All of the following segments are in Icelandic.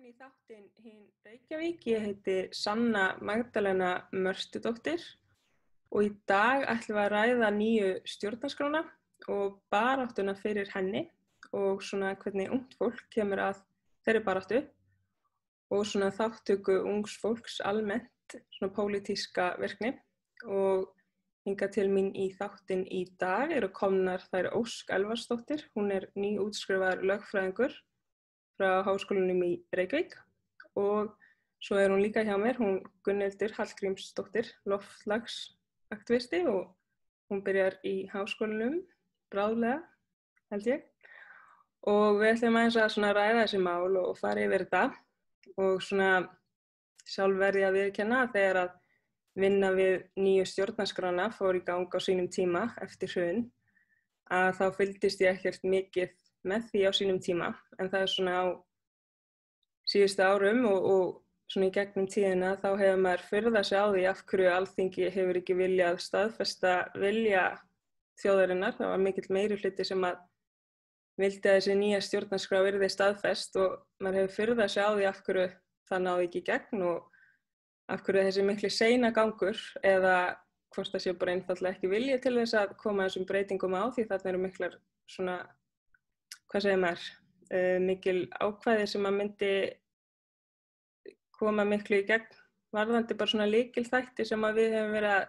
Velkomin í þáttinn Hin Reykjavík. Ég heiti Sanna Magdalena Mörstudóttir og í dag ætlum við að ræða nýju stjórnarskrána og baráttuna fyrir henni og svona hvernig ungt fólk kemur að þeirri baráttu og svona þáttöku ungs fólks almennt, svona pólitíska virkni. Og hingað til mín í þáttinn í dag eru komnar þær Ósk Elvarsdóttir. Hún er nýútskrifaður lögfræðingur frá Háskólanum í Reykjavík og svo er hún líka hjá mér, hún Gunnhildur Hallgrímsdóttir, loftslagsaktivisti og hún byrjar í Háskólanum bráðlega, held ég. Og við ætlum aðeins að svona ræða þessi mál og fara yfir þetta og svona sjálf verði að viðurkenna að þegar að vinna við nýju stjórnarskrána fór í gang á sínum tíma eftir hrun að þá fylgdist ég ekkert mikið með því á sínum tíma, en það er svona á síðustu árum og svona í gegnum tíðina þá hefur maður furðað sig á því af hverju Alþingi hefur ekki viljað staðfesta vilja þjóðarinnar. Það var mikill meirihluti sem að vildi að þessi nýja stjórnarskrá yrði staðfest og maður hefur furðað sig á því af hverju það náði ekki í gegn og af hverju þessi mikli seinagangur eða hvort það sé bara einfaldlega ekki vilji til þess að koma þessum breytingum á því þarna eru miklar svona hvað segir maður, mikil ákvæði sem að myndi koma miklu í gegn varðandi bara svona lykilþætti sem að við hefum verið að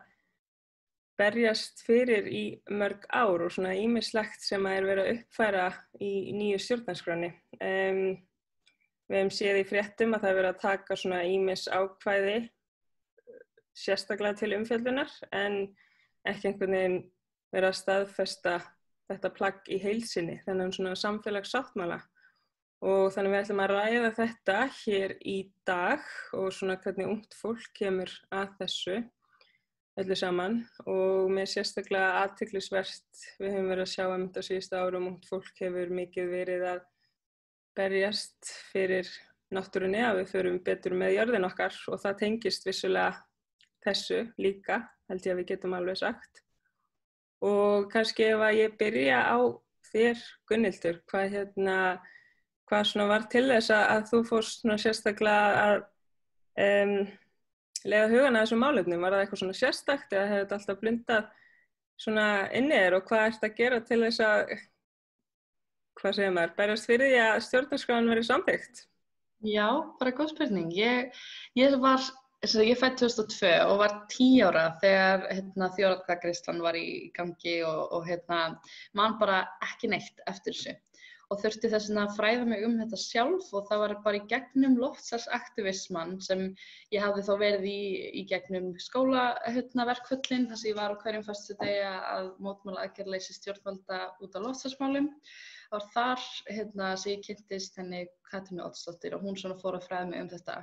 berjast fyrir í mörg ár og svona ýmislegt sem að er verið að uppfæra í nýju stjórnarskránni. Við hefum séð í fréttum að það er verið að taka svona ýmis ákvæði sérstaklega til umfjöllunar en ekki einhvern veginn verið að staðfesta þetta plagg í heild sinni, þennan svona samfélagssáttmála. Og þannig við ætlum að ræða þetta hér í dag og svona hvernig ungt fólk kemur að þessu öllu saman og með sérstaklega athyglisvert við höfum verið að sjá um þetta síðustu árum ungt fólk hefur mikið verið að berjast fyrir náttúrunni að við förum betur með jörðin okkar og það tengist vissulega þessu líka, held ég að við getum alveg sagt. Og kannski ef að ég byrja á þér, Gunnhildur, hvað svona var til þess að þú fórst svona sérstaklega að leiða hugann að þessum málefnum? Var það eitthvað svona sérstakt eða hefur þetta alltaf blundað svona inni þér og hvað ertu að gera til þess að, hvað segir maður, berjast fyrir því að stjórnarskráin verið samþykkt? Já, bara góð spurning. Ég fædd 2002 og var 10 ára þegar þjóðaratkvæðagreiðslan var í gangi og man bara ekki neitt eftir þessu og þurfti þess að fræða mig þetta sjálf og það var bara í gegnum loftslagsaktivisman sem ég hafði þá verið í gegnum skólaverkföllin þar sem ég var á hverjum föstudegi að mótmæla aðgerðaleysi stjórnvalda út af loftslagsmálum. Það var þar sem ég kynntist henni Katrínu Oddsdóttur og hún svona fór að fræða mig þetta.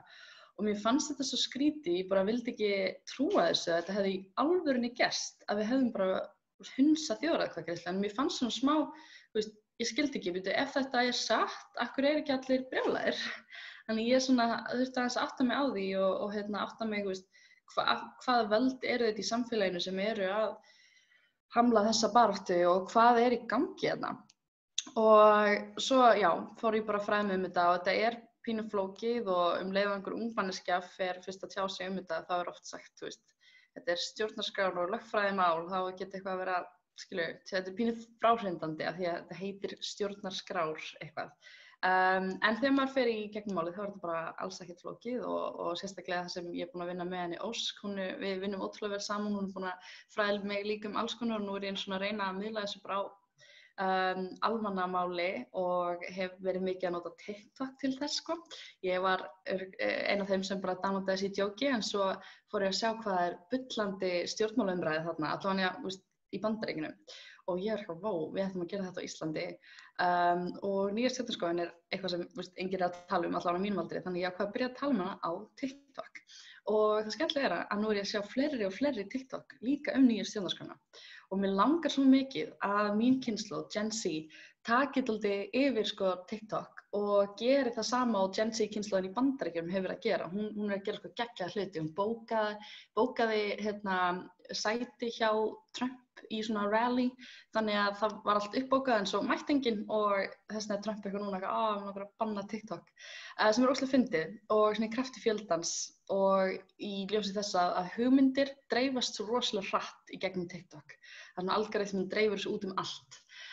Og mér fannst þetta svo skrítið, ég bara vildi ekki trúa þessu að þetta hefði í alvörunni gerst, að við hefðum bara hunsað þjóðaratkvæðagreiðslu. En mér fannst svona smá, ég skildi ekki, ef þetta er satt, af hverju ekki allir brjálaðir? Þannig ég svona þurfti aðeins að átta mig á því og átta mig, hvaða völd eru þetta í samfélaginu sem eru að hamla þessa baráttu og hvað er í gangi hérna? Og svo, já, fór ég bara að fræða mig þetta og þetta er pínu flókið og leið og einhver ungmanneskja fer fyrst að tjá sig þetta, þá er oft sagt, þetta er stjórnarskrár og lögfræðimál, þá geti eitthvað að vera, þetta er pínu fráhrindandi af því að þetta heitir stjórnarskrár eitthvað. En þegar maður fer í gegnum málið, þá er þetta bara alls ekkert flókið og sérstaklega það sem ég er búin að vinna með henni Ósk, við vinnum ótrúlega vel saman, hún er búin að fræða mig líka alls konar og nú er ég svona að reyna að miðla þessu bara á almannamáli og hef verið mikið að nota TikTok til þess Ég var ein af þeim sem bara downloadaði þessi í djóki en svo fór ég að sjá hvað er bullandi stjórnmálaumræði þarna, allavega í Bandaríkjunum og ég vá, við ætlum að gera þetta á Íslandi og nýja stjórnarskráin er eitthvað sem enginn er að tala allavega á mínum aldri, þannig ég ákvað að byrja að tala hana á TikTok og það skemmtilega að nú er ég að sjá fleiri og fleiri TikTok líka nýju stjórnarskrána og mér langar svo mikið að mín kynslóð, Gen Z, taki dálítið yfir TikTok og gerir það sama og Gen Z kynslóðin í Bandaríkjunum hefur verið að gera. Hún er að gera sko geggjaða hluti. Hún bókaði sæti hjá Trump í svona rally, þannig að það var allt uppbókað en svo mætti enginn og þess vegna er Trump eitthvað núna hann er bara að banna TikTok, sem er óslega fyndið og svona í krafti fjöldans og í ljósi þess að hugmyndir dreifast svo rosalega hratt í gegnum TikTok. Þannig að algoritminn dreifur þessu út allt.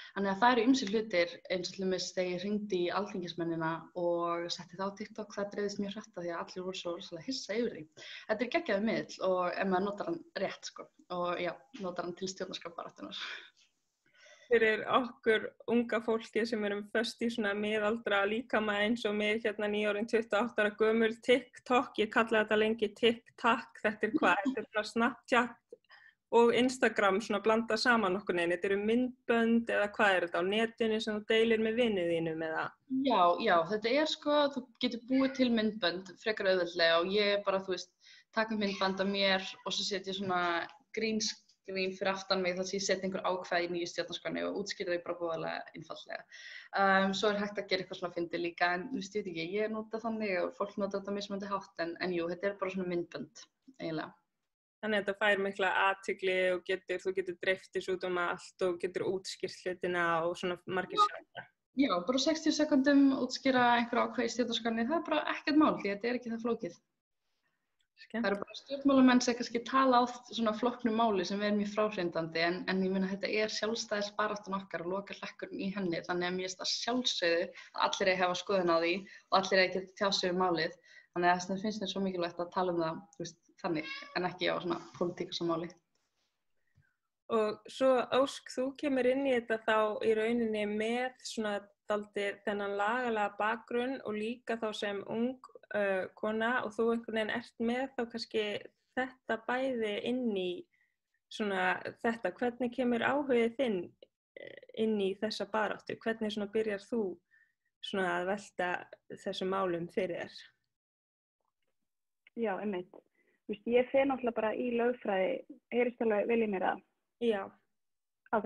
Þannig að það eru ýmsir hlutir eins og til dæmis þegar ég hringdi í alþingismennina og setti það á TikTok, það dreifðist mjög hratt af því að allir voru svo rosalega hissa yfir því. Þetta er geggjaður miðill og ef maður notar hann rétt sko og já, notar hann til stjórnarskrárbaráttunnar. Fyrir okkur unga fólki sem erum föst í svona miðaldra líkama eins og mig hérna nýorðin 28 ára gömul, TikTok, ég kalla þetta lengi TikTok, þetta er hvað? Þetta er svona Snapchat og Instagram svona blanda saman okkur neginn. Þetta eru myndbönd eða hvað er þetta á netinu sem þú deilir með vinið þínum eða? Já, þetta er sko, þú getur búið til myndbönd frekar auðveldlega og ég bara, þú veist, taka myndband af mér og svo setja ég svona green screen fyrir aftan mig þar sem ég setja einhver ákvæði í nýju stjórnarskránni og útskýra þau bara búðalega einfaldlega. Svo er hægt að gera eitthvað svona fyndið líka en þú veist ekki, ég nota þannig og fólk nota þetta mismunandi hátt en jú, þetta er bara svona myndbönd eiginlega. Þannig að þetta fær mikla athygli og þú getur dreift þessu út allt og getur útskýrt hlutina og svona margir sæta. Já, bara 60 sekúndum útskýra einhver ákvæði í stjórnarskránni, það er bara ekkert mál því þetta er ekki það flókið. Skemmt. Það eru bara stjórnmálamenn sem kannski tala á svona flokknu máli sem er mjög fráhrindandi en ég meina þetta er sjálfstæðisbaráttan okkar og lokalhlekkurinn í henni þannig að mér finnst það sjálfsögðu að allir eigi hafa skoðun á því og allir eigi geta tjáð sig málið þannig að það finnst mér svo mikilvægt að tala það, þú veist, þannig en ekki á svona pólitíkusamáli. Og svo Ósk, þú kemur inn í þetta þá í rauninni með svona dálítið þennan lagalega bakgrunn og líka þá sem ung kona og þú einhvern veginn ert með þá kannski þetta bæði inn í svona þetta, hvernig kemur áhugið þinn inn í þessa baráttu, hvernig svona byrjar þú svona að velta þessum málum fyrir þér? Já, einmitt. Þú veist, ég fer náttúrulega bara í lögfræði, heyrist alveg viljið mér það? Já. Ok,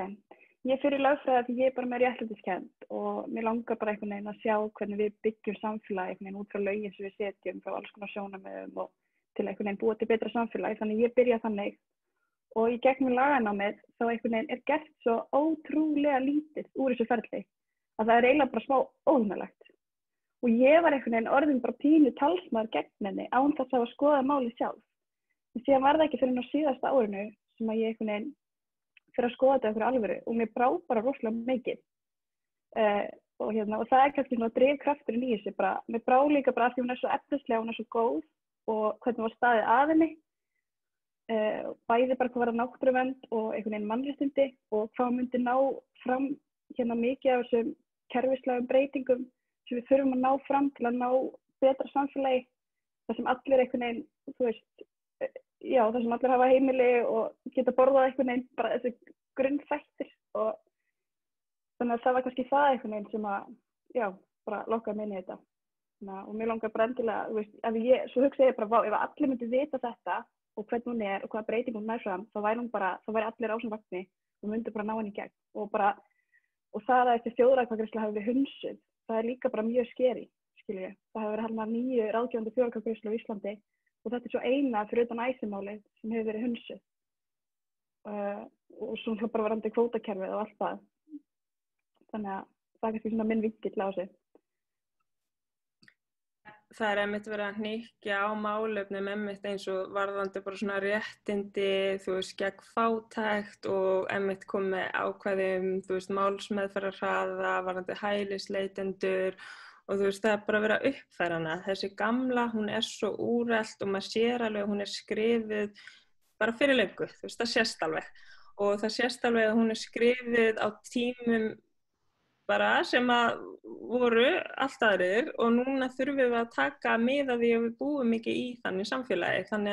ég fer í lögfræði því ég er bara með réttlætiskennd og mér langar bara einhvern veginn að sjá hvernig við byggjum samfélagi einhvern veginn út frá lögin sem við setjum frá alls konar sjónarmiðum og til einhvern veginn búa til betra samfélagi. Þannig ég byrja þannig og í gegnum laganámið þá einhvern veginn er gert svo ótrúlega lítið úr þessu ferli að það er eiginlega bara smá óhugnalegt. Og ég var einhvern veginn orðin bara pínu talsmaður gegn henni án þess að skoða málið sjálf. En síðan var það ekki fyrir á síðasta árinu sem að ég einhvern veginn fyrir að skoða þetta einhverju alvöru og mér brá bara rosalega mikið. Og það er kannski svona drifkrafturinn í þessu bara. Mér brá líka bara að því hún er svo efnislega, hún er svo góð og hvernig var staðið að henni. Bæði bara hvað var náttúruvernd og einhvern veginn mannréttindi og hvað myndi ná fram mikið af þessum kerfislægum breytingum sem við þurfum að ná fram til að ná betra samfélagi þar sem allir einhvern veginn, þú veist, já, þar sem allir hafa heimili og geta borðað einhvern veginn bara þessi grunnþættir og þannig að það var kannski það einhvern veginn sem að, já, bara lokkaði mig inn í þetta. Og mér langar bara endilega, þú veist, svo hugsa ég bara, ef allir myndi vita þetta og hvernig hún er og hvaða breyting hún nær fram, þá væri allir á svona vagni og myndi bara ná henni í gegn og það að þessi þjóðaratkvæðagreiðsla hafi verið hunsuð, það er líka bara mjög skeri, skilji. Það hafi verið haldnar 9 ráðgefandi þjóðaratkvæðagreiðslur á Íslandi og þetta er svo eina fyrir utan æsimálið sem hefur verið hunsuð. Og svo bara varandi kvótakerfið og allt það. Þannig að það er kannski svona minn vinkill á þessu. Það er einmitt verið að hnykkja á málefnum einmitt eins og varðandi bara svona réttindi, þú veist, gegn fátækt og einmitt komið ákvæðum, þú veist, málsmeðferðarhraða, varðandi hælisleitendur og þú veist, það er bara verið að uppfæra hana. Þessi gamla, hún er svo úrelt og maður sér alveg, hún er skrifuð bara fyrir löngu, þú veist, það sést alveg. Og það sést alveg að hún er skrifuð á tímum bara sem að voru allt aðrir og núna þurfum við að taka mið af því að við búum ekki í þannig samfélagi. Þannig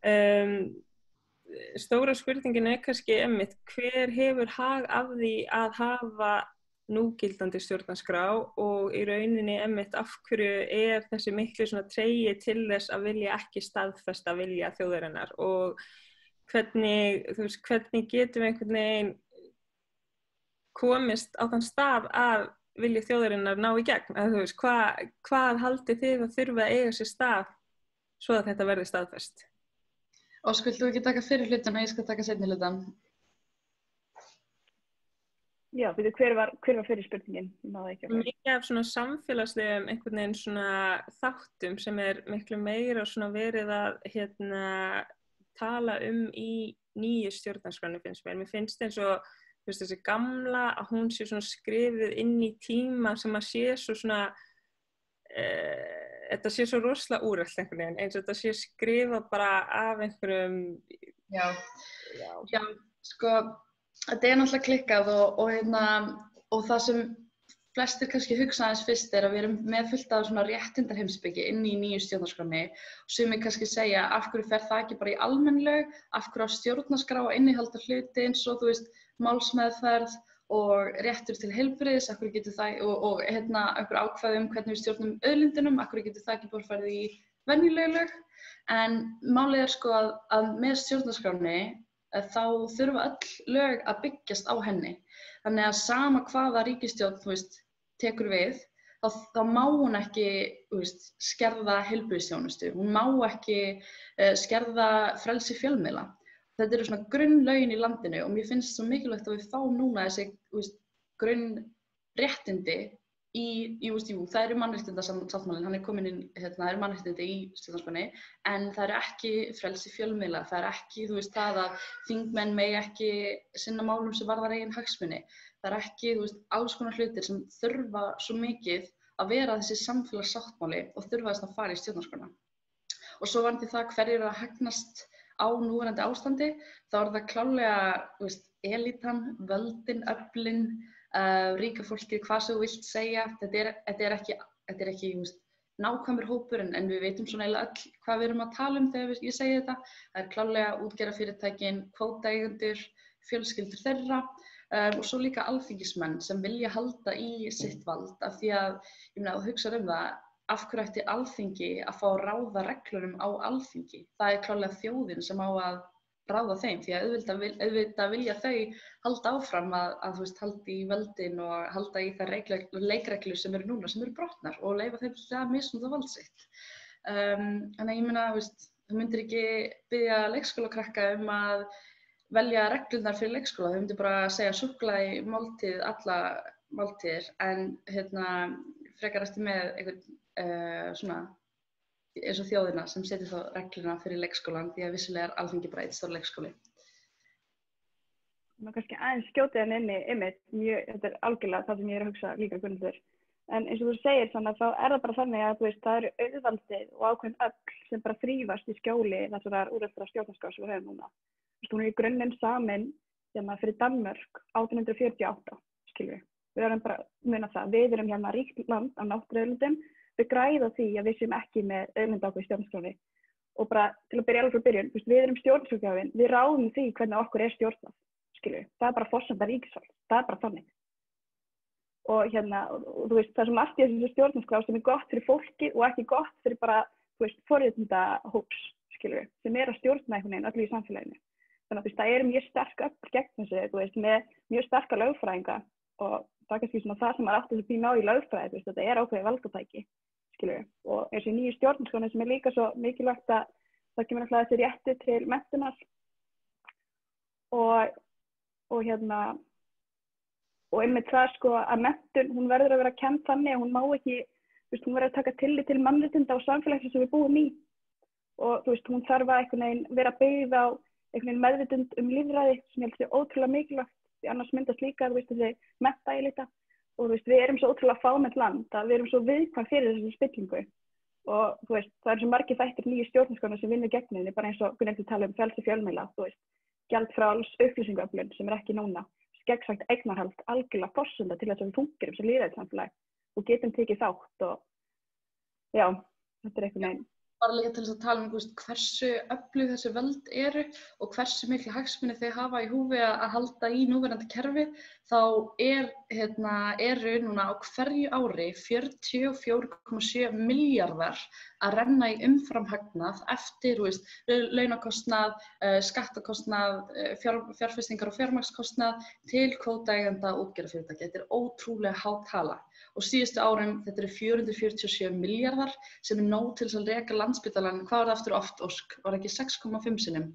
að stóra spurningin er kannski einmitt hver hefur hag af því að hafa núgildandi stjórnarskrá og í rauninni einmitt af hverju er þessi miklu svona tregi til þess að vilja ekki staðfesta vilja þjóðarinnar og hvernig, þú veist, hvernig getum við einhvern veginn komist á þann stað að vilji þjóðarinnar ná í gegn? Þú veist, hvað haldið þið að þurfa að eiga sér stað svo að þetta verði staðfest? Ósk, vilt þú ekki taka fyrir hlutan og ég skal taka seinni hlutan? Já, veitu, hver var fyrir spurningin? Ég náði ekki að fara. Mikið af svona samfélagslegum einhvern veginn svona þáttum sem miklu meira svona verið að tala í nýju stjórnarskránni finnst mér. Mér finnst eins og þessi gamla að hún sé svona skrifið inn í tíma sem að sé svo svona þetta sé svo rosalega úrelt einhvern veginn, eins og þetta sé skrifað bara af einhverjum Já, sko þetta náttúrulega klikkað og það sem flestir kannski hugsa aðeins fyrst að við erum með fullt af svona réttindaheimspeki inn í nýju stjórnarskránni og sumir kannski segja af hverju fer það ekki bara í almenn lög, af hverju á stjórnarskrá að innihalda hluti eins og þú veist málsmeðferð og réttur til heilbrigðis, af hverju getur það og einhver ákvæði hvernig við stjórnum auðlindunum, af hverju getur það ekki bara farið í venjuleg lög, en málið sko að með stjórnarskránni þá þurfa öll lög að byggjast á henni. Þannig að sama hvaða ríkisstjórn, þú veist, tekur við, þá má hún ekki, þú veist, skerða heilbrigðisþjónustu. Hún má ekki skerða frelsi fjölmiðla. Þetta eru svona grunnlögin í landinu og mér finnst svo mikilvægt að við fáum núna þessi, þú veist, grunnréttindi það eru mannréttindasáttmálinn, hann kominn inn, það eru mannréttindi í stjórnarskránni, en það eru ekki frelsi fjölmiðla, það eru ekki, þú veist, það að þingmenn megi ekki sinna málum sem varðar eigin hagsmuni, það eru ekki, þú veist, alls konar hlutir sem þurfa svo mikið að vera þessi samfélagssáttmáli og þurfa þess að fara í stjórnarskrána. Og svo varðandi það hverjir eru að hagnast á núverandi ástandi, þá er það klárlega, þú veist, elítan, völdin, öflin, ríka fólkið, hvað sem þú vilt segja, þetta er ekki nákvæmur hópur en við veitum svona eiginlega öll hvað við erum að tala þegar ég segi þetta. Það er klárlega útgerðarfyrirtækin, kvótaeigendur, fjölskyldur þeirra og svo líka alþingismenn sem vilja halda í sitt vald af því að, ég meina, þú hugsar það, af hverju ætti Alþingi að fá að ráða reglunum á Alþingi? Það er klárlega þjóðin sem á að ráða þeim, því að auðvitað vilja þau halda áfram að þú veist, halda í völdin og halda í þær leikreglur sem eru núna, sem eru brotnar og leyfa þeim að misnota vald sitt. En ég meina, þú myndir ekki biðja leikskólakrakka að velja reglurnar fyrir leikskóla, þau myndir bara segja súkkulaði í máltíð, alla máltíðir, en frekar eftir með einhvern svona eins og þjóðina sem setur þá regluna fyrir leikskólan því að vissulega er Alþingi bara einn stór leikskóli. Maður kannski aðeins skjótið hann inni einmitt, þetta er algjörlega það sem ég að hugsa líka Gunnhildur. En eins og þú segir þannig þá er það bara þannig að þú veist, það eru auðvaldið og ákveðin öfl sem bara þrífast í skjóli þessar úreltrar stjórnarskrár sem við höfum núna. Þú veist, hún er í grunninn samin fyrir Danmörk 1848, skilur við. Við erum bara, muna það, við erum hérna ríkt land af náttúruauðlindum. Við græða því að við séum ekki með auðlindaákvæði í stjórnarskránni og bara til að byrja alveg frá byrjun, við erum stjórnarskrárgjafinn, við ráðum því hvernig okkur er stjórnað, skilur. Það er bara forsenda ríkisvald, það er bara þannig. Og þú veist, það sem allt í þessu stjórnarskrá sem er gott fyrir fólkið og ekki gott fyrir bara, þú veist, forréttindahóps, skilur, sem er að stjórna einhvern veginn öllu í samfélaginu. Þannig að það er mjög sterk öfl gegn þessu, þú veist, með mjög sterka lögfræðinga og það er kannski svona það sem átti þessu pínu á í lögfræði, þetta er ákveðið valdatæki, skilur við. Og eins og í nýju stjórnarskránni sem er líka svo mikilvægt að það kemur alltaf þessi réttur til menntunar og einmitt það sko að menntun, hún verður að vera kennd þannig að hún má ekki, þú veist, hún verður að taka tillit til mannréttinda og samfélagsins sem við búum í og þú veist, hún þarf að einhvern veginn vera byggð á einhvern veginn meðvitund lífræði sem ég held sé ótrúlega mikilvægt. Því annars myndast líka, þú veist, þessi menntaelíta og þú veist, við erum svo ótrúlega fámennt land að við erum svo viðkvæm fyrir þessu spillingu og þú veist, það eru svo margir þættir nýju stjórnarskránna sem vinna gegn henni, bara eins og Gunnhildur tala frelsi fjölmiðla, þú veist, gjaldfrjáls upplýsingaöflun sem er ekki núna, gegnsætt eignarhald, algjörlega forsenda til þess að við fungerum sem lýðræðissamfélag og getum tekið þátt og já, þetta er einhvern veginn. Bara líka til þess að tala hversu öflug þessi völd eru og hversu miklu hagsmuni þau hafa í húfi að halda í núverandi kerfi, þá er eru núna á hverju ári 44,7 milljarðar að renna í umframhagnað eftir, launakostnað, skattakostnað, fjárfestingar og fjármagnskostnað til kvótaeigenda útgerðarfyrirtækja. Þetta ótrúlega há tala. Og síðustu árum, þetta eru 447 milljarðar sem nóg til þess að reka Landspítalann. Hvað var það aftur oft, Ósk? Var það ekki 6,5 sinnum?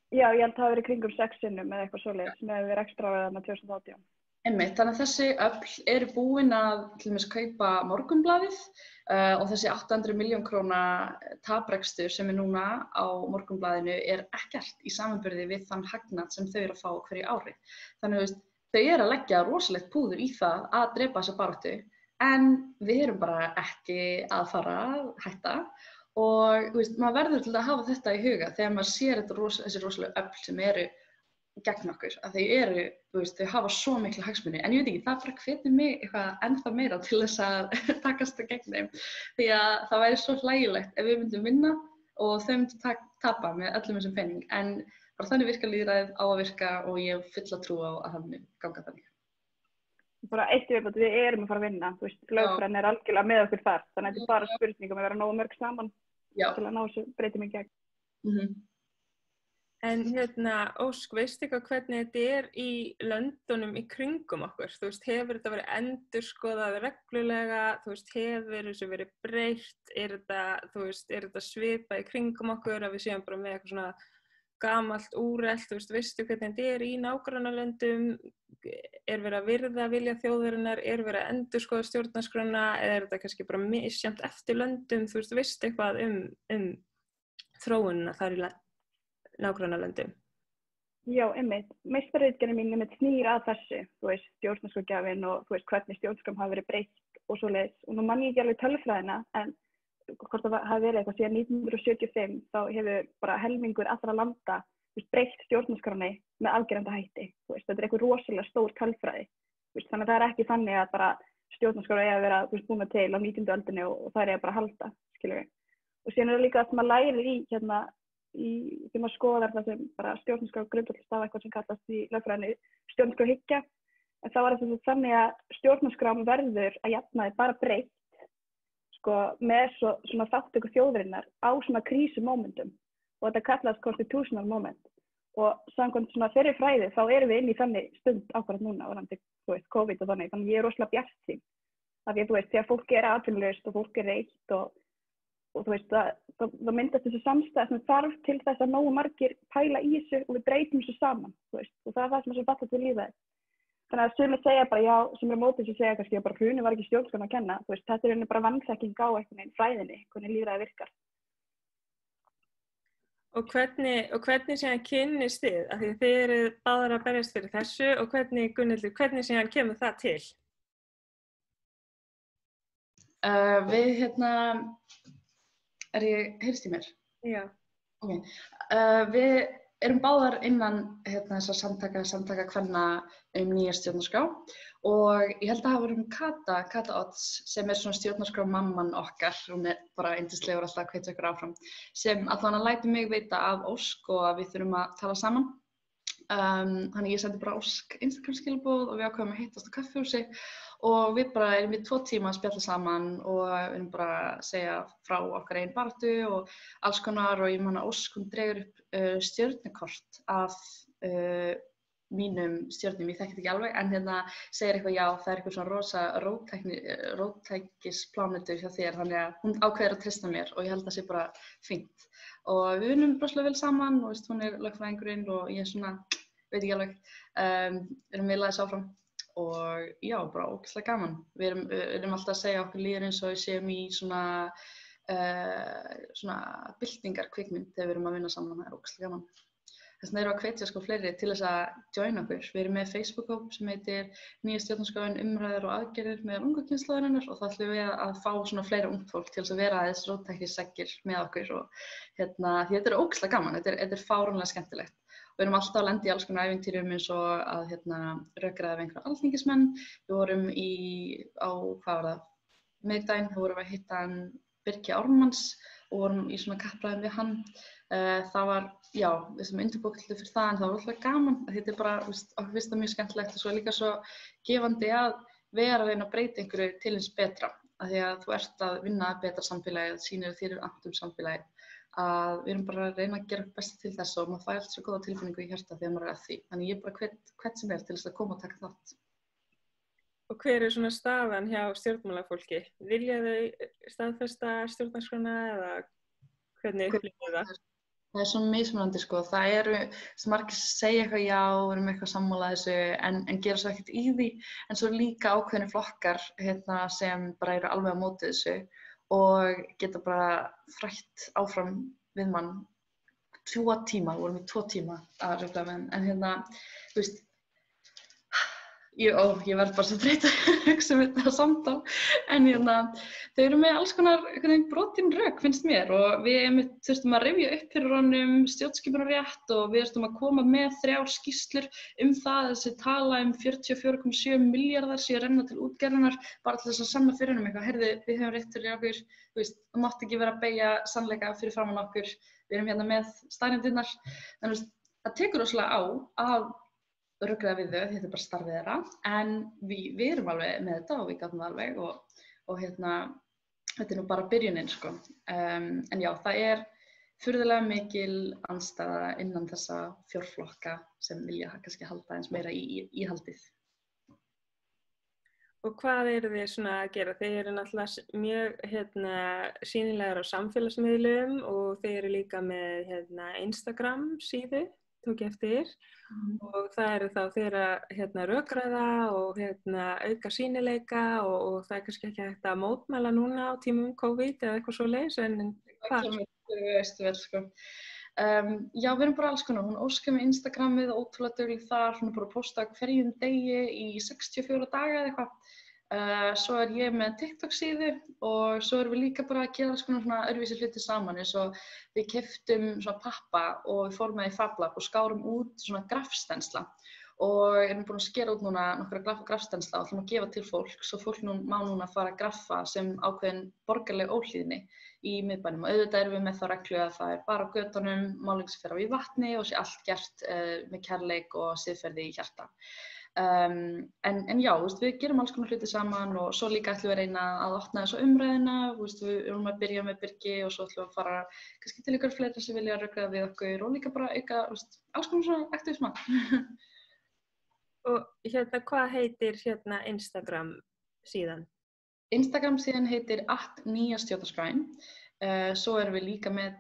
Já, ég held að það hafi verið kringum 6 sinnum eða eitthvað svoleiðis með rekstraráðina 2018. Einmitt, þannig að þessi öfl eru búin að til dæmis kaupa Morgunblaðið og þessi 800 milljón króna taprekstur sem núna á Morgunblaðinu ekkert í samanburði við þann hagnað sem þau eru að fá hverju ári. Þannig þau eru að leggja rosalegt púður í það að drepa þessa baráttu en við erum bara ekki að fara að hætta. Og maður verður til að hafa þetta í huga þegar maður sér þessi rosalega öfl sem eru gegn okkur. Að þau hafa svo mikla hagsmuni. En ég veit ekki, það bara hvetur mig eitthvað ennþá meira til þess að takast gegn þeim. Því að það væri svo hlægilegt ef við myndum vinna og þau myndum tapa með öllum þessum pening. En bara þannig virkar lýðræðið á að virka og ég hef fulla trú á að það muni ganga þannig. Bara eitt viðbót, við erum að fara að vinna. Lögfræðin algjörlega með okkur þar. Þannig að þetta bara spurning að vera nógu mörg saman. Já. Til að ná þessu breytum í gegn. En Ósk, veistu eitthvað hvernig þetta í löndunum í kringum okkur? Hefur þetta verið endurskoðað reglulega? Hefur þessu verið breytt? Er þetta svipað í kringum okkur að við séum bara með eitthvað svona gamalt úrelt? Veistu hvernig þetta í nágrannalöndum? Er verið að virða vilja þjóðarinnar? Er verið að endurskoða stjórnarskrána? Eða er þetta kannski bara misjafnt eftir löndum? Veistu eitthvað þróunina þar í nágrannalöndum? Já, einmitt. Meistararitgerðin mín snýr að þessu, stjórnarskrárgjafinn og hvernig stjórnarskrám hafi verið breytt og svoleiðis. Og nú man ég ekki alveg tölfræðina, en hvort það hafi verið eitthvað síðan 1975, þá hefur bara helmingur allra landa breytt stjórnarskráni með afgerandi hætti. Þetta eitthvað rosalega stór tölfræði. Þannig að það ekki þannig að bara stjórnarskrár eiga að vera búna til á 19. öldinni og það eiga bara að halda, skilur við. Og síðan líka að maður lærir þegar maður skoðar það sem bara stjórnarskrár grundvallast af eitthvað sem kallast í lögfræðinni stjórnarskrárhyggja. En þá var þetta þannig að stjórnarskrám verður að jafnaði bara breytt með svona þáttöku þjóðarinnar á svona krísumómentum og þetta kallast constitutional moment. Og samkvæmt svona þeirri fræði þá erum við inn í þannig stund ákvarðat núna varðandi COVID og þannig. Þannig ég er rosalega bjartsýn. Af því að þegar fólk atvinnulaust og fólk reitt og það myndast þessu samstæð sem þarf til þess að nógu margir pæla í þessu og við breytum þessu saman. Og það er það sem er svo fattað til lífið. Þannig að sumir segja bara já, sem er mótið sem segja kannski að bara hrunið var ekki stjórnarskránni að kenna. Þetta er bara vanþekking á einhvern fræðinni, hvernig lýðræði virkar. Og hvernig síðan kynnist þið? Af því þið eruð báðar að berjast fyrir þessu og Gunnhildur, hvernig síðan kemur það til? Heyrist í mér? Já. Okay. Við erum báðar innan þessar samtaka kvenna nýja stjórnarskrá og ég held að það var Kata Odds sem er svona stjórnarskrármamman okkar, hún er bara yndislegur alltaf að hvetja okkur áfram, sem allan að lætur mig veita af Ósk og að við þurfum að tala saman. Þannig ég sendi bara Ósk Instagram skilaboð og við ákveðum að hittast á kaffihúsi og við bara erum í 2 tíma að spjalla saman og við erum bara að segja frá okkar eigin baráttu og alls konar og ég man að Ósk hún dregur upp stjörnukort af mínum stjörnum, ég þekki þetta ekki alveg, en segir eitthvað já, það er eitthvað svona rosa róttækisplánetur hjá þér, þannig að hún ákveður að treysta mér og ég held að það sé bara fínt. Og við vinnum rosalega vel saman og hún er lögfræðingurinn og ég er svona, veit ekki alveg, erum við laðis áfram og já, bara ógeðslega gaman. Við erum alltaf að segja okkur líður eins og við séum í svona byltingar kvikmynd þegar við erum að vinna saman, það er ógeðslega gaman. Þess vegna erum við að hvetja fleiri til þess að joina okkur. Við erum með Facebook-hóp sem heitir Nýja stjórnarskráin umræður og aðgerðir með ungu kynslóðarinnar og það ætlum við að fá svona fleira ungt fólk til þess að vera aðeins róttækisseggir með okkur og því þetta er ógeðslega gaman, þetta er fáránlega skemmtilegt. Við erum alltaf að lenda í alls konar ævintýrum eins og að rökræða við einhverja alþingismenn. Við vorum miðvikudaginn, þá vorum við að hitta Birgi Ármanns og vorum í svona kappræðum við hann. Það var, já, við sem undirbúið fyrir það, en það var alltaf gaman. Þetta bara, okkur finnst það mjög skemmtilegt og svo líka svo gefandi að vera að reyna að breyta einhverju til eins betra. Af því að þú ert að vinna að betra samfélagið, sýnir þér annt samfélagið, að við erum bara að reyna að gera best til þess og maður fær alltaf svo góða tilfinningu í hjarta þegar maður er að því. Þannig ég bara hvet sem til þess að koma og taka þátt. Og hver svona staðan hjá stjórnmálafólki? Vilja þau staðfesta stjórnarskrána eða hvernig upplifir það? Það svo mismunandi sko. Það eru sem margir segja eitthvað já, við erum eitthvað sammála þessu en gera svo ekkert í því. En svo líka ákveðnir flokkar sem bara eru alveg á móti þessu og geta bara þrætt áfram við mann 2 tíma, við vorum í 2 tíma að rugla með en þú veist, ég verð bara svo þreytt að hugsa þetta samtal en þau eru með alls konar brotin rök finnst mér og við þurftum að rifja upp fyrir honum stjórnskipunarrétt og við þurftum að koma með 3 skýrslur það þessi tala 44,7 milljarðar séu renna til útgerðunar bara til þess að sanna fyrir honum eitthvað, heyrðu, við höfum rétt fyrir okkur, þú veist, það mátti ekki vera að beygja sannleika fyrir framan okkur, við erum með staðreyndirnar, en það tekur rosalega á að ruglaði við þau, þetta er bara starfið þeirra, en við erum alveg með þetta og við gátum það alveg og þetta er nú bara byrjunin sko. En já, það er furðulega mikil andstæða innan þessa 4 flokka sem vilja kannski halda eins meira í íhaldið. Og hvað eru þið svona að gera? Þið eru náttúrulega mjög sýnilegar á samfélagsmiðlum og þið eru líka með Instagram síðu, tók ég eftir, og það eru þá þeirra rökræða og auka sýnileika og það er kannski ekki hægt að mótmæla núna á tímum COVID eða eitthvað svoleiðis, en hvað? Það veistu vel, sko. Já, við erum bara alls konar, hún óskar með Instagramið, ótrúlega dugleg þar, hún er bara að posta hverjum degi í 64 daga eða eitthvað. Svo er ég með TikTok síðu og svo erum við líka bara að gera alls konar svona öðruvísi hluti saman eins og við keyptum svona pappa og við fórum með í FabLab og skárum út svona grafstensla og erum búin að skera út núna nokkra grafstensla og ætlum að gefa til fólk svo fólk má núna fara að graffa sem ákveðin borgarleg óhlýðni í miðbænum og auðvitað erum við með þá reglu að það er bara á götunum, málning sem fer á í vatni og sé allt gert með kærleik og siðferði í hjarta. En já, við gerum alls konar hluti saman og svo líka ætlum við að reyna að opna þessu umræðina, við erum að byrja með Birgi og svo ætlum við að fara kannski til ykkur fleiri sem vilja rökræða við okkur og líka bara auka alls konar svona aktivisma. Og hvað heitir Instagram síðan? Instagram síðan heitir @nýjastjórnarskráin. Svo erum við líka með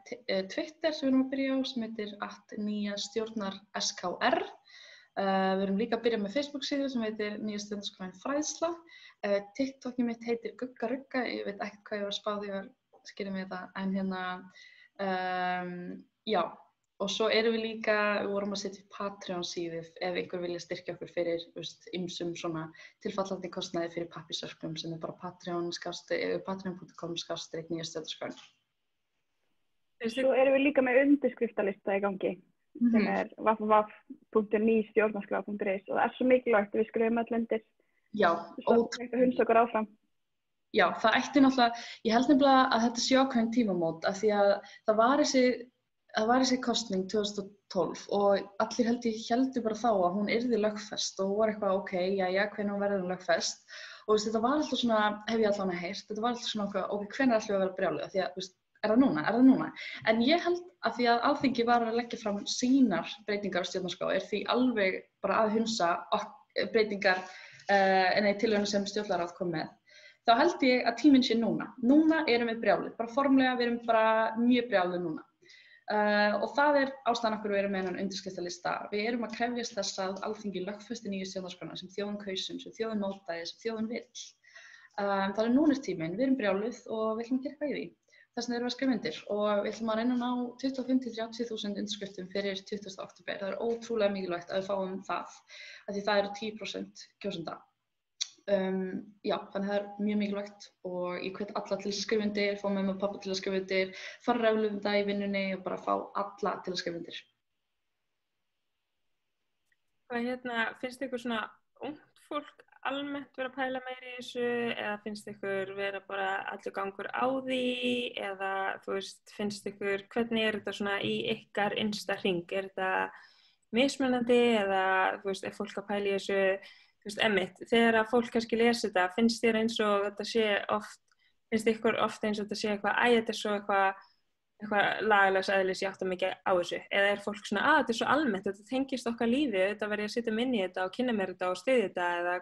Twitter sem við erum að byrja á sem heitir @nýjastjórnarskr. Við erum líka að byrja með Facebook síðu sem heitir Nýja stjórnarskráin fræðsla. TikTokið mitt heitir Gugga Rugga, ég veit ekkert hvað ég var að spá því að skilja mig þetta, en já. Og svo erum við líka, við vorum að setja Patreon síðu ef einhver vilja styrkja okkur fyrir ýmsum svona tilfallandi kostnaði fyrir pappírsörklum sem er bara patreon.com/nýja stjórnarskráin. Svo erum við líka með undirskriftalista í gangi. Sem er www.nystjornarskrá.is og það er svo mikilvægt að við skrifum öll undir. Já, ótrúlega. Það hunsa okkur áfram. Já, það ætti náttúrulega, ég held nefnilega að þetta sé ákveðin tímamót af því að það var þessi kosning 2012 og allir heldur bara þá að hún yrði lögfest og var eitthvað jæja, hvenær hún verður lögfest og þetta var alltaf svona, hef ég allavega heyrt, þetta var alltaf svona hvenær ætlum við að vera brjáluð af því að er það núna? En ég held að því að Alþingi var að leggja fram sínar breytingar á stjórnarskrá því alveg bara að hunsa breytingar tillöguna sem stjórnlagaráð kom með. Þá held ég að tíminn sé núna. Núna erum við brjáluð, bara formlega við erum bara mjög brjáluð núna. Og það er ástæðan okkur við erum með þennan undirskriftalista. Við erum að krefjast þess að Alþingi lögfesti nýju stjórnarskrána sem þjóðin kaus, sem þjóðin mótaði, sem þjóðin vill. Þannig núna er tíminn, við erum brjáluð og við ætlum að gera eitthvað í því. Þess vegna erum við að skrifa undir og við ætlum að reyna að ná 25-30.000 undirskriftum fyrir 20. október. Það er ótrúlega mikilvægt að við fáum það, af því það eru 10% kjósenda. Já, þannig það er mjög mikilvægt og ég hvet alla til að skrifa undir, fá mömmu og pabba til að skrifa undir, fara ræflu um það í vinnunni og bara fá alla til að skrifa undir. Hvað finnst ykkur svona ungt fólk almennt vera að pæla meira í þessu eða finnst ykkur vera bara allur gangur á því eða þú veist, finnst ykkur, hvernig þetta svona í ykkar innsta hring? Þetta mismunandi eða þú veist, fólk að pæla í þessu, þú veist, einmitt, þegar að fólk kannski lesi þetta, finnst þér eins og þetta sé finnst ykkur oft eins og þetta sé þetta er svo eitthvað lagalegs eðlis ég átta mikið á þessu eða er fólk svona, þetta er svo almennt, þetta tengist okkar lífi, þetta verður ég að setja inn í þetta og kynna mér þetta og styðja þetta eða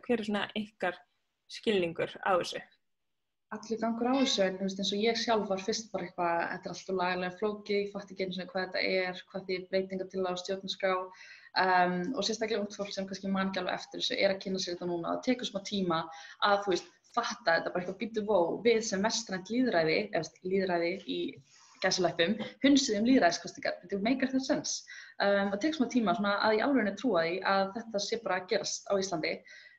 hver er svona ykkar skilningur á þessu? Allur gangur á þessu, en eins og ég sjálf var fyrst bara eitthvað, þetta er alltaf lagalega flókið, ég fatt ekki einu sinni hvað þetta er, hvað því breytingar til á stjórnarskrá og sérstaklega ungt fólk sem kannski man ekki alveg eftir þessu að kynna sér þetta núna, það tekur smá tíma að þú veist, fatta þetta bara eitthvað býtu við sem vestrænt lýðræði, eða lýðræði í gæsaleppum, hunsuðum lýðræðiskostingar, þetta make that sense. Það tekur smá tíma svona að í alvörunni trúa því að þetta sé bara að gerast á Íslandi.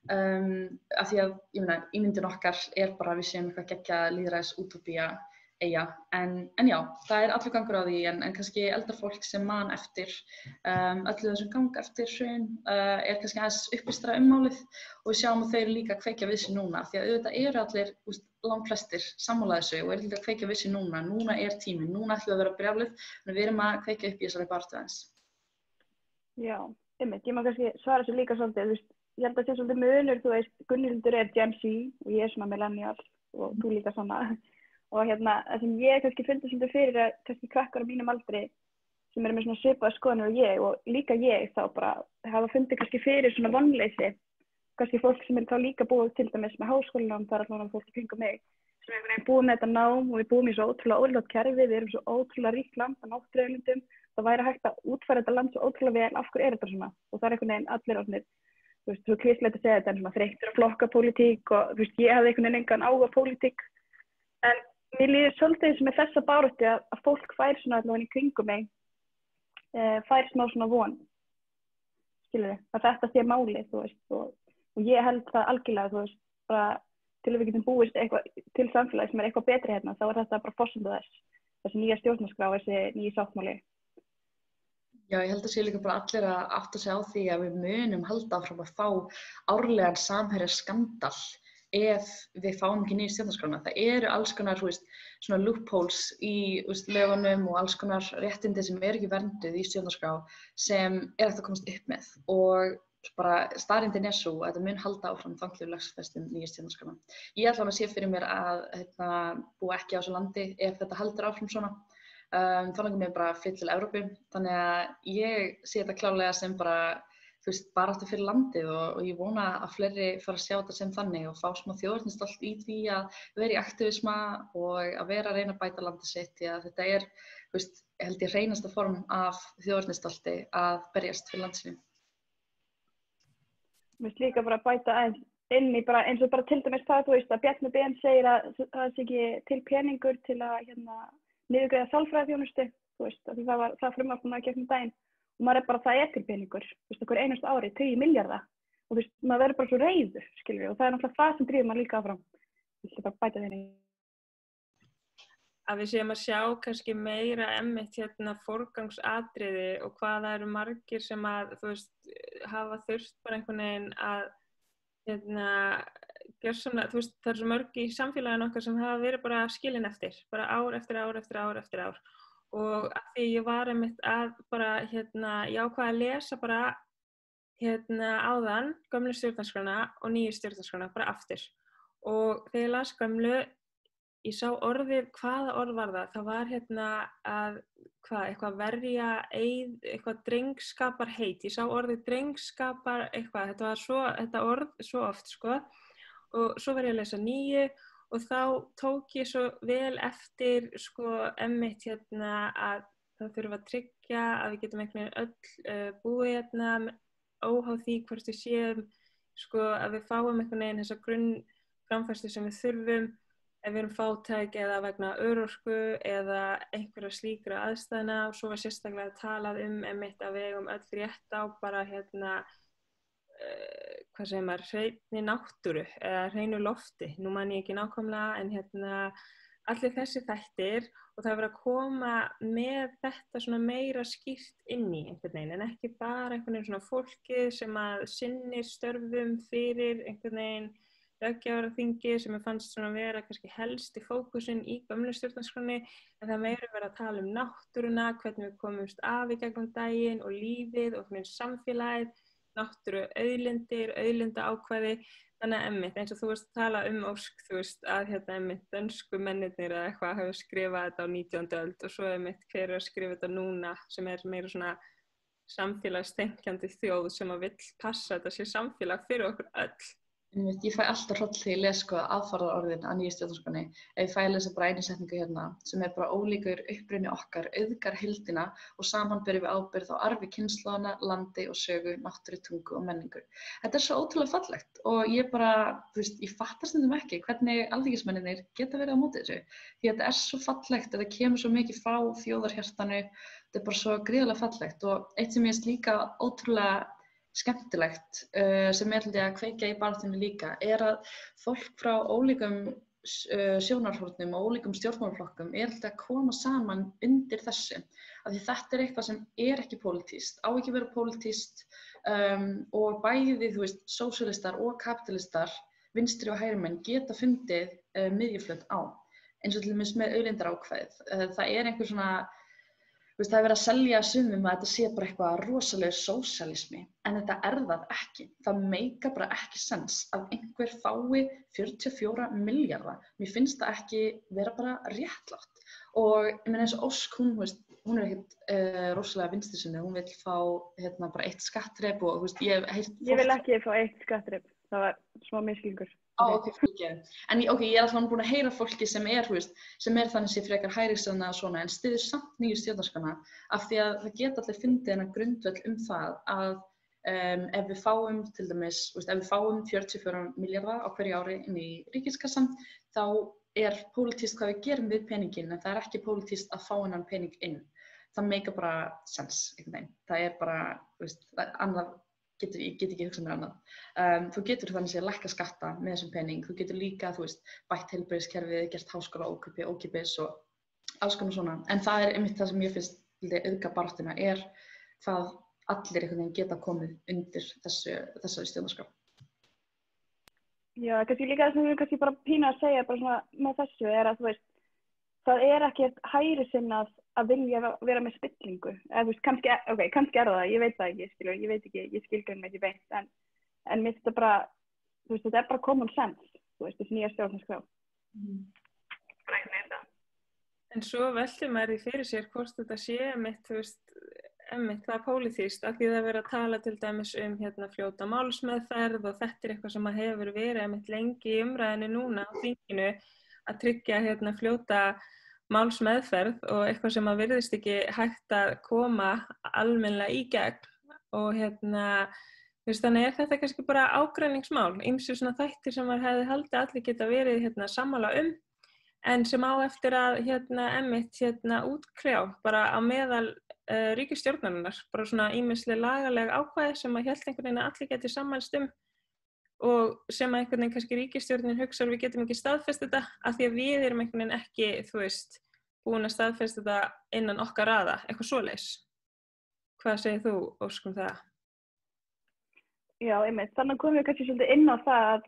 Af því að, ég meina, ímyndin okkar er bara að við séum eitthvað geggjað lýðræðis útópía eyja, en já, það er allur gangur á því, en kannski eldra fólk sem man eftir öllu þessum gang eftir hrun er kannski aðeins upplýstra málið og við sjáum að þau eru líka að kveikja við sig núna, því að auðvitað eru allir langflestir sammála þessu og eru líka að kveikja við sig núna er tíminn, núna ætlum við að vera brjáluð, en við erum að kveikja upp í þessari baráttu aðeins. Já, einmitt, ég má kannski svara þessu líka svolítið, þú veist, ég held að það sé svolítið munur, þú veist, Gunnhildur er Gen Z og ég er svona millennial og þú líka svona. Og það sem ég kannski fundið svolítið fyrir að kannski krakkar á mínum aldri sem eru með svona svipaða skoðanir og líka ég þá bara hafa fundið kannski fyrir svona vonleysi. Kannski fólk sem þá líka búið til dæmis með háskólanám, það er allavega fólk í kringum mig, sem er búið með þetta nám og við búum í svo ótrúlega ólíkt kerfi, við erum svo ótrúlega ríkt land af náttúruauðlindum, það væri hægt að útfæra þetta land svo ótrúlega vel, af hverju er þetta svona? Og það er einhvern veginn allir orðnir, þú veist, svo klíslegt að segja þetta en svona þreyttir á flokkapólitík og þú veist, ég hafði einhvern veginn engan áhuga á pólitík. En mér líður svolítið sem með þessa baráttu að fólk fær svona allavega í kringum mig, fær smá svona von, skilurðu, að þetta sé málið, þú veist, og ég held það algjörlega, þú veist, bara til að við getum búist eitthvað til samfélagi sem er eitthvað betri hérna, þá er þetta bara forsenda þessi nýja stjórnarskrá, þessi nýji sáttmáli. Já, ég held að sé líka bara allir að átta sig á því að við munum halda áfram að fá árlegan samherjaskandal ef við fáum ekki nýja stjórnarskrána. Það eru alls konar, þú veist, svona loopholes í lögunum og alls konar réttindi sem eru ekki vernduð í stjórnarskrá sem er hægt að komast upp með og bara staðreyndin er svo að þetta mun halda áfram þangað við lögfestum nýja stjórnarskrána. Ég ætla að sé fyrir mér að búa ekki á þessu landi ef þetta heldur áfram svona. Þá langar mér bara fyrir til Evrópu, þannig að ég sé þetta klárlega sem bara þú veist, baráttu fyrir landið og ég vona að fleiri fara að sjá þetta sem þannig og fá smá þjóðernisstolt í því að vera í aktivisma og að vera að reyna að bæta landið sitt, því að þetta er, þú veist, held ég hreinasta form af þjóðernisstolti að berjast fyrir landið sínu. Mér finnst líka bara að bæta aðeins inn í bara eins og bara til dæmis það, þú veist, að Bjarni Ben segir að það sé ekki til peningur til að niðurgreiða sálfræðiþjónustu, þú veist, að það frumvarp núna í gegnum daginn. Og maður er bara, það er til peningur, þú veist, okkur einasta ári, 10 milljarða. Og þú veist, maður verður bara svo reiður, skilur við, og það er náttúrulega það sem drífur maður líka áfram. Þú veist, bara bæta þeirri. Að við séum að sjá kannski meira einmitt forgangsatriði og hvað það eru margir sem að, þú veist, hafa þurft bara einhvern veginn að, gjörsamlega, þú veist, það eru svo mörg í samfélaginu okkar sem hafa verið bara skilin eftir, bara ár eftir ár eftir ár eftir ár. Og að því ég var einmitt að bara, ég ákvað að lesa bara, áðan, gömlu stjórnarskrána og nýju stjórnarskrána, bara aftur. Og þegar ég las gömlu, ég sá orðið, hvaða orð var það? Það var að, eitthvað verja, eitthvað drengskaparheit. Ég sá orðið drengskapar, eitthvað, þetta orð svo oft, sko. Og svo var ég að lesa nýju. Og þá tók ég svo vel eftir, sko, einmitt að það þurfa að tryggja að við getum einhvern veginn öll búið óháð því hvort við séum, sko, að við fáum einhvern veginn þessa grunnframfærslu sem við þurfum ef við erum fátæk eða vegna örorku eða einhverja slíkra aðstæðna og svo var sérstaklega talað einmitt að við eigum öll rétt á bara hvað segir maður, hreinni náttúru eða hreinu lofti, nú man ég ekki nákvæmlega en allir þessi þættir og það er verið að koma með þetta svona meira skýrt inn í einhvern veginn en ekki bara einhvern veginn svona fólkið sem að sinnir störfum fyrir einhvern veginn löggjafarþingi sem fannst svona vera kannski helst í fókusinn í gömlu stjórnarskránni en það meira verið að tala um náttúruna, hvernig við komumst af í gegnum daginn og lífið og hvernig samfélagið, náttúru auðlindir, auðlindaákvæði. Þannig að einmitt, eins og þú veist að tala Ósk, þú veist að einmitt dönsku mennirnir eða eitthvað hafa skrifað þetta á 19. öld og svo einmitt hver er að skrifa þetta núna sem er meira svona samfélagstenkjandi þjóð sem að vill passa þetta sé samfélag fyrir okkur öll. Ég fæ alltaf hroll þegar ég les aðfararorðin að nýju stjórnarskránni. Ef ég fæ að lesa bara einu setningu hérna sem er bara ólíkur uppruni okkar, auðgar heildina og saman berum við ábyrgð á arfi kynslóðanna, landi og sögu, náttúru, tungu og menningu. Þetta er svo ótrúlega fallegt og ég bara, þú veist, ég fattar stundum ekki hvernig alþingismennirnir geta verið á móti þessu. Því þetta er svo fallegt, þetta kemur svo mikið frá þjóðarhjartanu, þetta er bara svo gríðarlega fallegt og eitt sem ég finnst líka ótrúlega skemmtilegt sem er að kveikja í baráttunni líka er að fólk frá ólíkum sjónarhornum og ólíkum stjórnmálaflokkum er alltaf að koma saman undir þessu af því þetta er eitthvað sem er ekki pólitískt, á ekki vera pólitískt og bæði, þú veist, sósíalistar og kapitalistar, vinstri og hægri menn geta fundið miðjuflöt á eins og til dæmis með auðlindaákvæðið. Það er einhver svona það er verið að selja sumum að þetta sé bara eitthvað rosalegur sósíalismi, en þetta er það ekki. Það meikar bara ekki sens að einhver fái 44 milljarða. Mér finnst það ekki vera bara réttlátt. Og ég meina eins og Ósk, hún er ekkert rosalega vinstrisinni, hún vill fá bara eitt skattþrep og ég hef heyrt fólk... Ég vil ekki fá eitt skattþrep, það var smá misskilningur. Ok, en ég er alltaf búin að heyra fólki sem er þannig sé frekar hægrisinna og svona, en styður samt nýju stjórnarskrána af því að það geta allir fundið þennan grundvöll það að ef við fáum til dæmis, ef við fáum 44 milljarða á hverju ári inn í ríkiskassan, þá er pólitískt hvað við gerum við peninginn, en það er ekki pólitískt að fá hennan pening inn. Það meikar bara sens, einhvern veginn. Það er bara, annað ég get ekki hugsað mér annað. Þú getur þannig að lækka skatta með þessum pening, þú getur líka, bætt heilbrigðiskerfið, gert háskóla ókeypis og alls konar svona. En það er einmitt það sem ég finnst auðga baráttuna er hvað allir einhvern veginn geta komið undir þessari stjórnarskrá. Já, kannski líka það sem við kannski bara pínu að segja bara svona með þessu er að það er ekkert hægrisinnað að vilja vera með spillingu. Kannski er það, ég veit það ekki, ég skilgreinir mig ekki beint, en mér finnst þetta bara, þetta er bara common sense, þessi nýja stjórnarskrá. En svo veltir maður því fyrir sér hvort þetta sé einmitt það pólitískt, af því það verið að tala til dæmis fljóta málsmeðferð og þetta er eitthvað sem hefur verið einmitt lengi í umræðinu núna á þinginu að tryggja fljóta málsmeðferð og eitthvað sem virðist ekki hægt að koma almennilega í gegn og þannig er þetta kannski bara ágreiningsmál, ýmsir svona þættir sem maður hefði haldið allir geta verið sammála en sem á eftir að einmitt útkrjá bara á meðal ríkisstjórnarinnar, bara svona ýmisleg lagaleg ákvæði sem að hélt einhvern veginn að allir geti sammælst og sem að einhvern veginn kannski ríkisstjórnin hugsa við getum ekki staðfest þetta af því að við erum einhvern veginn ekki, búin að staðfesta þetta innan okkar raða, eitthvað svoleiðis. Hvað segir þú, Ósk, það? Já, einmitt. Þannig komum við kannski svolítið inn á það að,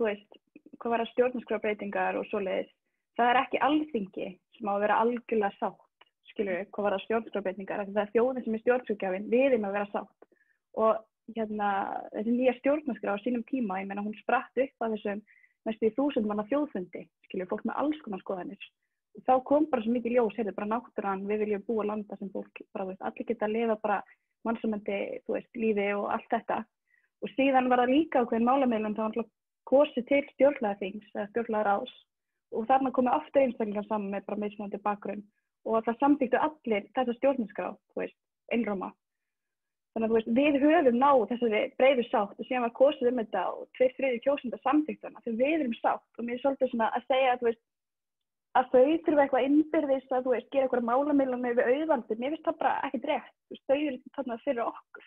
hvað var að stjórnarskrárbreytingar og svoleiðis. Það er ekki alþingi sem á að vera algjörlega sátt, hvað var að stjórnarskrárbreytingar. Það er þjóðin sem er stjórnarskrárgjafinn, við erum að vera sátt. Og þessi nýja stjórnarskrá á sínum tíma, ég meina hún spratt upp af þessum næstu 1000 manna þjóðfundi, fólk með alls konar skoðanir. Og þá kom bara svo mikið ljós, bara náttúran, við viljum búa landa sem fólk, bara, allir geta að lifa bara mannsæmandi, lífi og allt þetta. Og síðan var það líka ákveðin málamiðlun þá var kosið til stjórnlagaþings eða stjórnlagaráðs og þarna komið aftur einstaklingar saman með bara mismunandi bakgrunn og það samþykktu allir þessa stjórnarskrá, einróma. Þannig að við höfum náð þessari breiðu sátt og síðan var kosið þetta og 2/3 kjósenda samþykktu hana þegar við erum sátt og mér er svolítið svona að segja að þau þurfa eitthvað innbyrðis að gera eitthvað málamiðlun við auðvaldi, mér finnst það bara ekkert rétt, þau eru þarna fyrir okkur.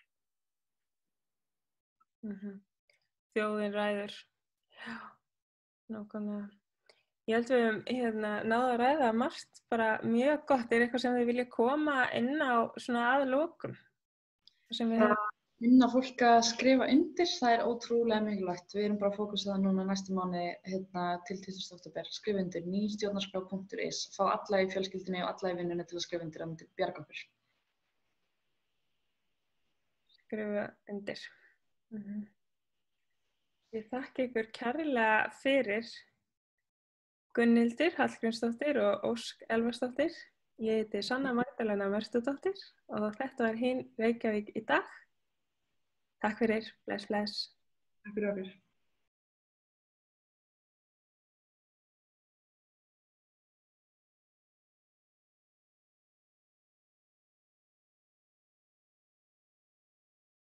Þjóðin ræður, já, nákvæmlega. Ég held við höfum náðu að ræða margt bara mjög gott. Er eitthvað sem þið vilja koma inn á svona að lokum? Sem við höfum... Minna fólk að skrifa undir, það er ótrúlega mikilvægt. Við erum bara að fókusa það núna næstu mánuði til 20. október. Skrifa undir nýstjórnarskrá.is, fá alla í fjölskyldunni og alla í vinnunni til að skrifa undir, það myndi bjarga okkur. Skrifa undir. Ég þakka ykkur kærlega fyrir Gunnhildur Hallgrímsdóttir og Ósk Elvarsdóttir. Ég heiti Sanna Magdalena Mörstudóttir og þetta var Hin Reykjavík í dag. Takk fyrir, bless. Takk fyrir okkur.